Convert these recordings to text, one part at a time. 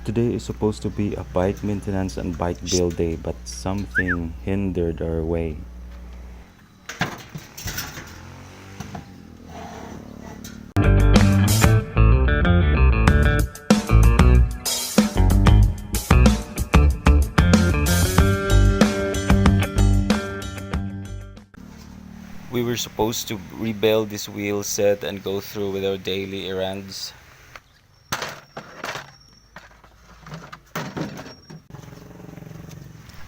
Today is supposed to be a bike maintenance and bike build day, but something hindered our way. We were supposed to rebuild this wheel set and go through with our daily errands.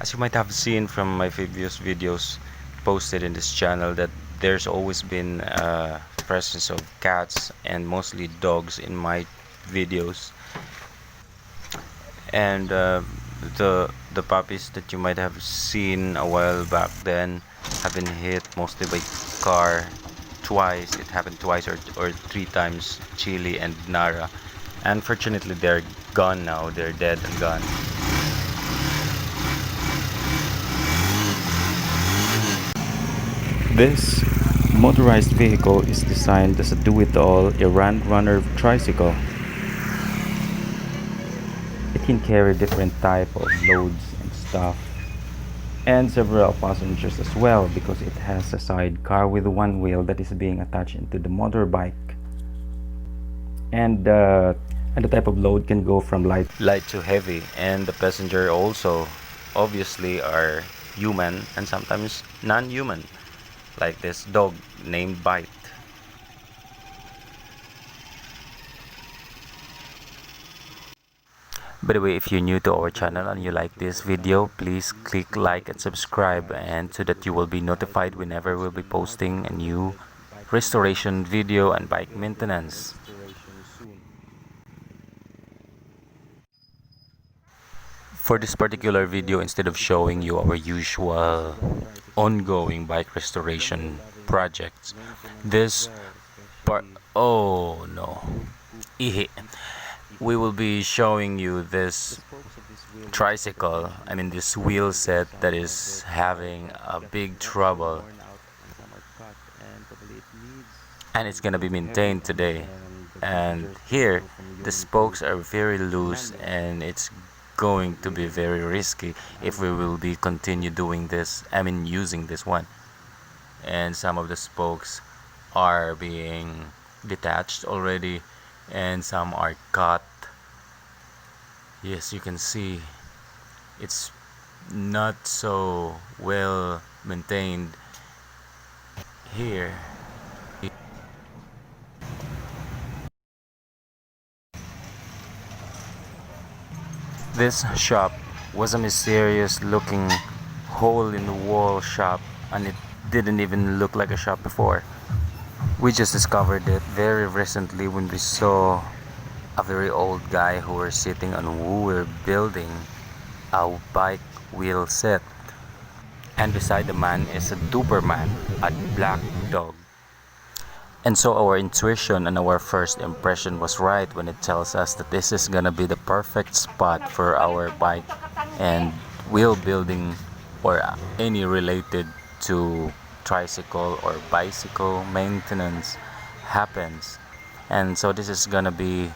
As you might have seen from my previous videos posted in this channel, that there's always been a presence of cats and mostly dogs in my videos. And the puppies that you might have seen a while back then have been hit mostly by car twice. It happened twice or three times, Chili and Nara. Unfortunately, they're gone now. They're dead and gone. This motorized vehicle is designed as a do-it-all errand runner tricycle. It can carry different type of loads and stuff, and several passengers as well, because it has a sidecar with one wheel that is being attached into the motorbike. And the type of load can go from light to heavy, and the passenger also obviously are human and sometimes non-human, like this dog named Bite. By the way, if you're new to our channel and you like this video, please click like and subscribe, and so that you will be notified whenever we'll be posting a new restoration video and bike maintenance. For this particular video, instead of showing you our usual ongoing bike restoration projects, this part, oh no, Ihi. We will be showing you this tricycle, this wheel set that is having a big trouble, and it's gonna be maintained today. And here the spokes are very loose, and it's going to be very risky if we will be continue doing this, using this one. And some of the spokes are being detached already, and some are cut. Yes, you can see it's not so well maintained here. This shop was a mysterious looking hole in the wall shop, and it didn't even look like a shop before. We just discovered it very recently when we saw a very old guy who were sitting on who were building a bike wheel set, and beside the man is a Doberman, a black dog. And so our intuition and our first impression was right when it tells us that this is gonna be the perfect spot for our bike and wheel building, or any related to tricycle or bicycle maintenance happens. And so this is gonna be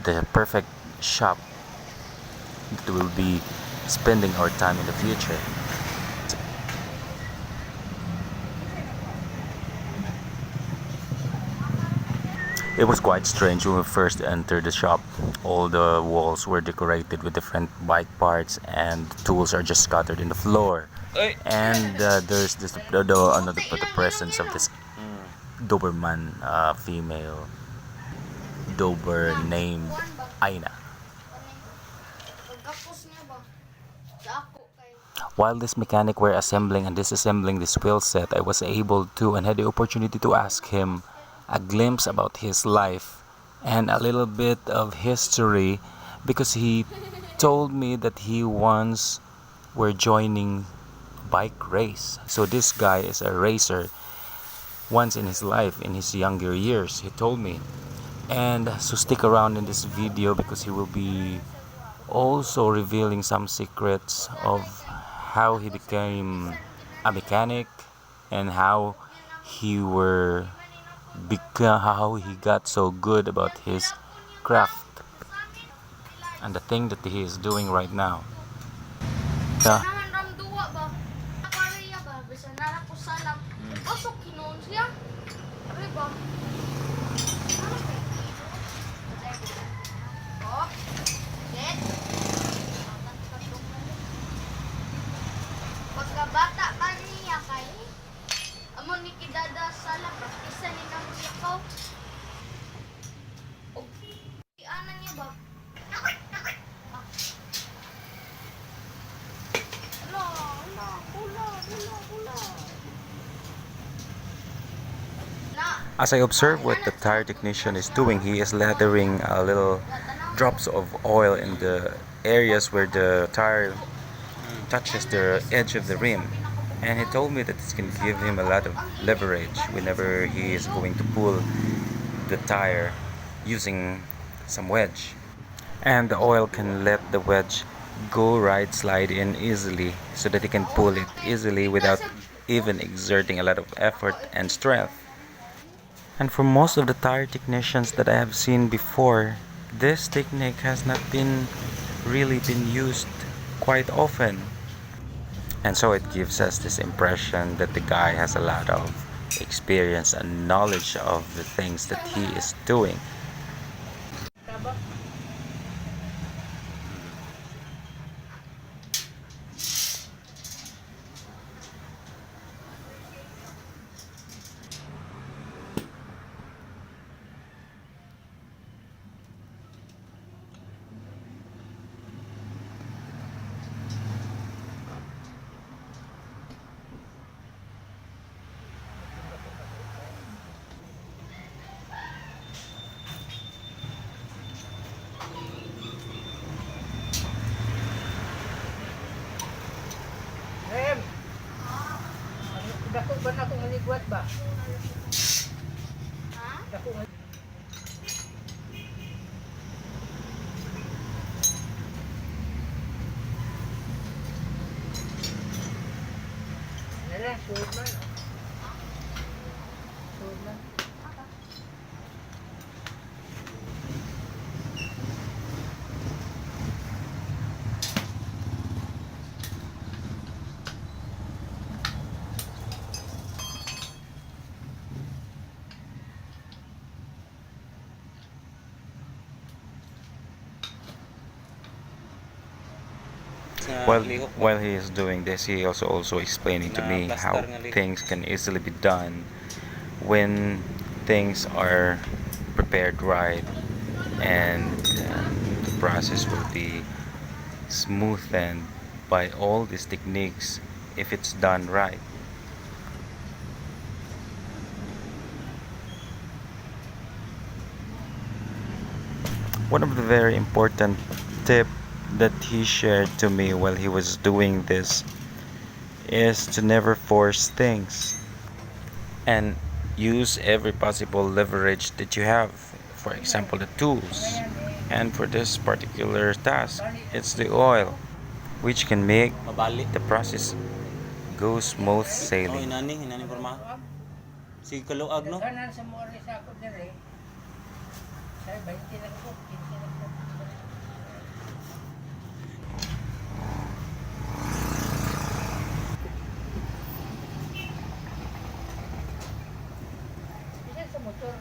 the perfect shop that will be spending our time in the future. It was quite strange when we first entered the shop. All the walls were decorated with different bike parts, and tools are just scattered in the floor. And there's the presence of this Doberman female Dober named Aina. While this mechanic were assembling and disassembling this wheel set, I was able to and had the opportunity to ask him a glimpse about his life and a little bit of history, because he told me that he once were joining bike race. So this guy is a racer once in his life, in his younger years, he told me. And so stick around in this video, because he will be also revealing some secrets of how he became a mechanic, and how he got so good about his craft. and the thing that he is doing right now. Yeah. Naman ram duwa ba? Aquaria ba? Bisa nara ko salak. Pasok kinon siya. Ari ba? Oh. Get. Pagkabata pa niya kay amo ni kidada salak praktisan ni nang siya ko. Og ana niya ba? As I observe what the tire technician is doing, he is lathering little drops of oil in the areas where the tire touches the edge of the rim. And he told me that this can give him a lot of leverage whenever he is going to pull the tire using some wedge. And the oil can let the wedge go right slide in easily so that he can pull it easily without even exerting a lot of effort and strength. And for most of the tire technicians that I have seen before, this technique has not been really been used quite often. And so it gives us this impression that the guy has a lot of experience and knowledge of the things that he is doing. Rem, dako ba na akong maligwat ba? Ha? Dako nga. Nala, suod man. Suod man. While he is doing this, he also explaining to me how things can easily be done when things are prepared right, and the process will be smoothened by all these techniques if it's done right. One of the very important tip that he shared to me while he was doing this is to never force things and use every possible leverage that you have. For example, the tools. And for this particular task, it's the oil, which can make the process go smooth sailing. Si kaluag no. Kanan sa mo rin sa ako dire. Say 20 lang ko, 15 lang ko. Bisan sa motor.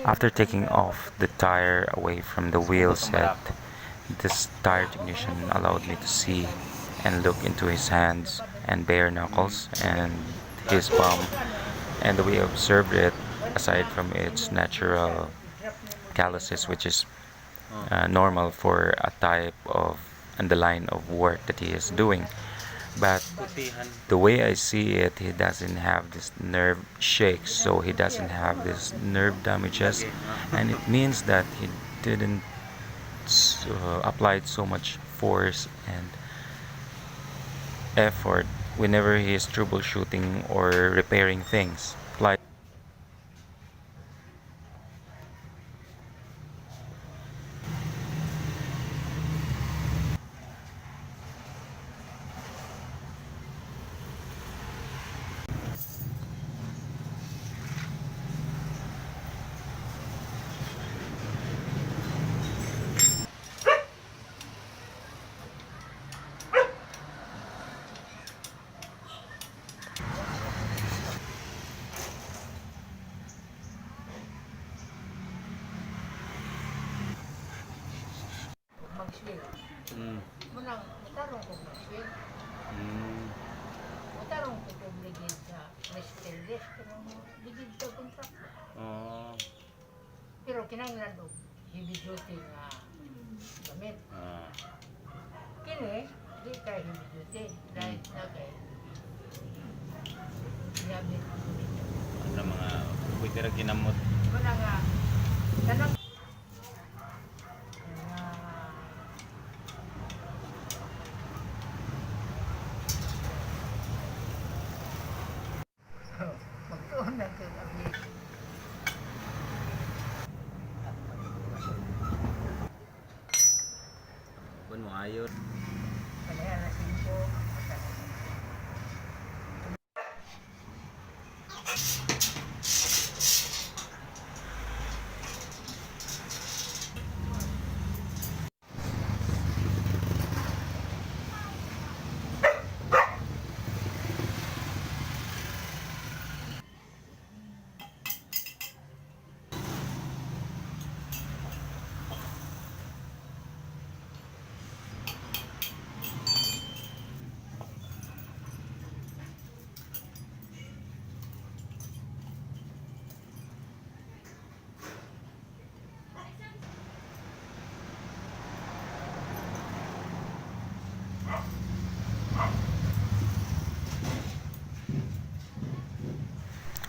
After taking off the tire away from the wheel set, this tire technician allowed me to see and look into his hands and bare knuckles and his palm. And the way I observed it, aside from its natural calluses, which is normal for a type of and the line of work that he is doing, but the way I see it, he doesn't have this nerve shakes, so he doesn't have this nerve damages, and it means that he didn't apply so much force and effort whenever he is troubleshooting or repairing things. Like mag-shell. Mm. Munang, matarong ko mag-shell. Mm. Matarong ko kung ligid sa stainless. Kanang ligid sa kontrakto. Oh. Pero kinanglan o heavy duty nga gamit. Ah. Kini, di kay heavy duty. Dahil na kay gamit. Ano mga pwede ra ginamot. Muna nga, kanang magtuon na ito kami. Kun mo ayo. Kaya na 5.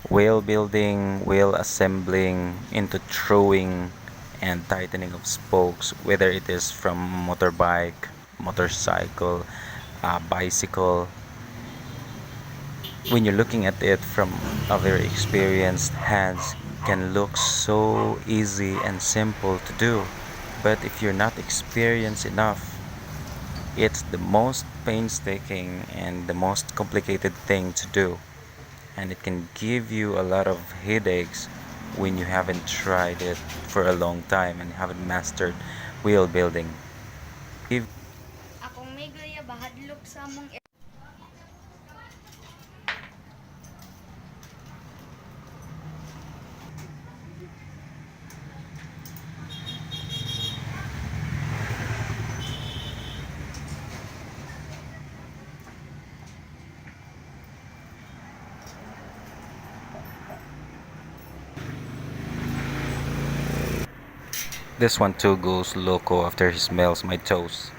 Wheel building, wheel assembling into throwing and tightening of spokes, whether it is from motorbike, motorcycle, bicycle. When you're looking at it from a very experienced hands, can look so easy and simple to do. But if you're not experienced enough, it's the most painstaking and the most complicated thing to do. And it can give you a lot of headaches when you haven't tried it for a long time and haven't mastered wheel building. Akong may gaya bahadlok sa among This one too goes loco after he smells my toes.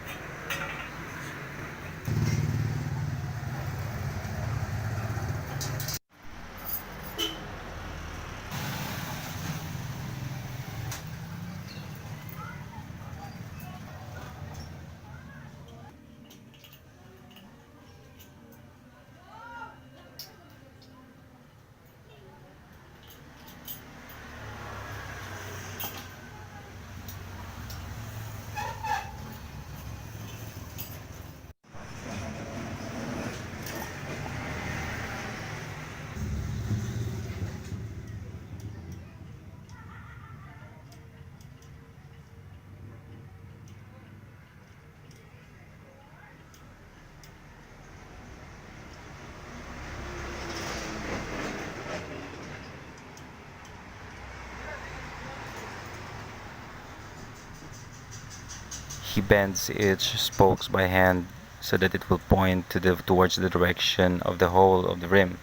He bends each spokes by hand so that it will point towards the direction of the hole of the rim.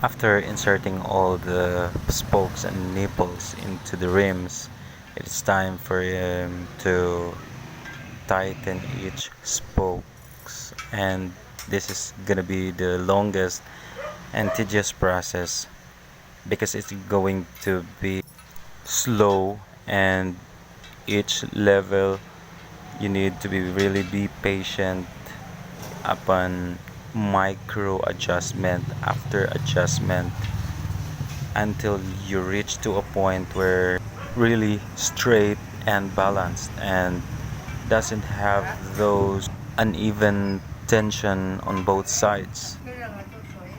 After inserting all the spokes and nipples into the rims, it is time for him to tighten each spokes, and this is gonna be the longest and tedious process because it's going to be slow, and each level you need to be really be patient upon micro adjustment after adjustment until you reach to a point where really straight and balanced and doesn't have those uneven tension on both sides. Kailangan ito, soy.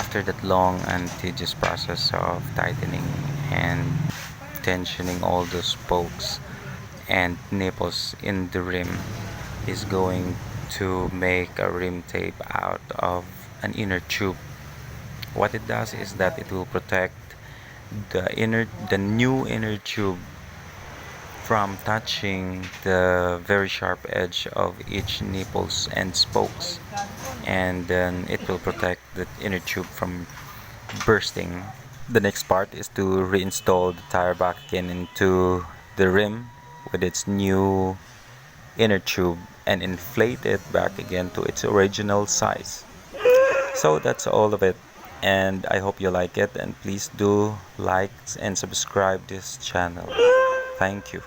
After that long and tedious process of tightening and tensioning all the spokes and nipples in the rim, is going to make a rim tape out of an inner tube. What it does is that it will protect the new inner tube from touching the very sharp edge of each nipples and spokes, and then it will protect the inner tube from bursting. The next part is to reinstall the tire back again into the rim with its new inner tube and inflate it back again to its original size. So that's all of it, and I hope you like it, and please do like and subscribe this channel. Thank you.